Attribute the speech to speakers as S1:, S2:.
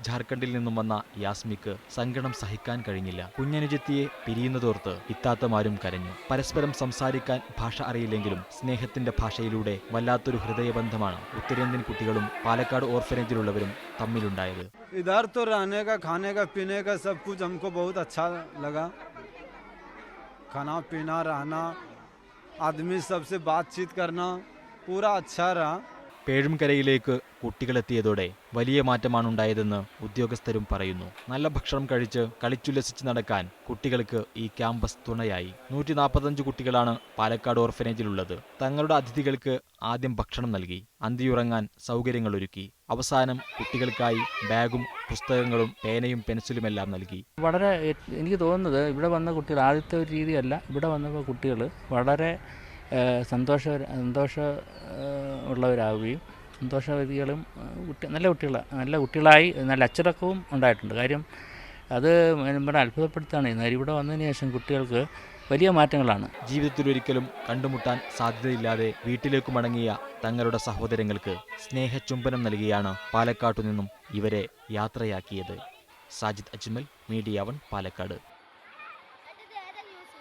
S1: ജാർഖണ്ഡിൽ നിന്നും വന്ന യാസ്മിക്ക് സങ്കടം സഹിക്കാൻ കഴിഞ്ഞില്ല. കുഞ്ഞനുജത്തിയെ പിരിയുന്നതോർത്ത് ഇത്താത്തമാരും കരഞ്ഞു. പരസ്പരം സംസാരിക്കാൻ ഭാഷ അറിയില്ലെങ്കിലും സ്നേഹത്തിന്റെ ഭാഷയിലൂടെ വല്ലാത്തൊരു ഹൃദയബന്ധമാണ് ഉത്തരേന്ത്യൻ കുട്ടികളും പാലക്കാട് ഓർഫനേജിലുള്ളവരും തമ്മിലുണ്ടായത്.
S2: इधर तो रहने का, खाने का, पीने का सब कुछ हमको बहुत अच्छा लगा. खाना पीना, रहना, आदमी सबसे बातचीत करना पूरा अच्छा रहा.
S1: പേഴുംകരയിലേക്ക് കുട്ടികളെത്തിയതോടെ വലിയ മാറ്റമാണുണ്ടായതെന്ന് ഉദ്യോഗസ്ഥരും പറയുന്നു. നല്ല ഭക്ഷണം കഴിച്ച് കളിച്ചുല്ലസിച്ച് നടക്കാൻ കുട്ടികൾക്ക് ഈ ക്യാമ്പസ് തുണയായി. 145 കുട്ടികളാണ് പാലക്കാട് ഓർഫനേജിലുള്ളത്. തങ്ങളുടെ അതിഥികൾക്ക് ആദ്യം ഭക്ഷണം നൽകി, അന്തിയുറങ്ങാൻ സൗകര്യങ്ങളൊരുക്കി. അവസാനം കുട്ടികൾക്കായി ബാഗും പുസ്തകങ്ങളും പേനയും പെൻസിലുമെല്ലാം നൽകി.
S3: വളരെ എനിക്ക് തോന്നുന്നത് ഇവിടെ വന്ന കുട്ടികൾ ആദ്യത്തെ ഒരു രീതിയല്ല. ഇവിടെ വന്നപ്പോൾ കുട്ടികൾ വളരെ ഉള്ളവരാവുകയും സന്തോഷവതികളും നല്ല കുട്ടികളായി നല്ല അച്ചടക്കവും ഉണ്ടായിട്ടുണ്ട്. കാര്യം അത് നമ്മളെ അത്ഭുതപ്പെടുത്താണ്. ഇവിടെ വന്നതിന് ശേഷം കുട്ടികൾക്ക് വലിയ മാറ്റങ്ങളാണ്.
S1: ജീവിതത്തിലൊരിക്കലും കണ്ടുമുട്ടാൻ സാധ്യതയില്ലാതെ വീട്ടിലേക്ക് മടങ്ങിയ തങ്ങളുടെ സഹോദരങ്ങൾക്ക് സ്നേഹചുംബനം നൽകിയാണ് പാലക്കാട്ടു നിന്നും ഇവരെ യാത്രയാക്കിയത്. സാജിദ് അജ്മൽ, മീഡിയ 1, പാലക്കാട്.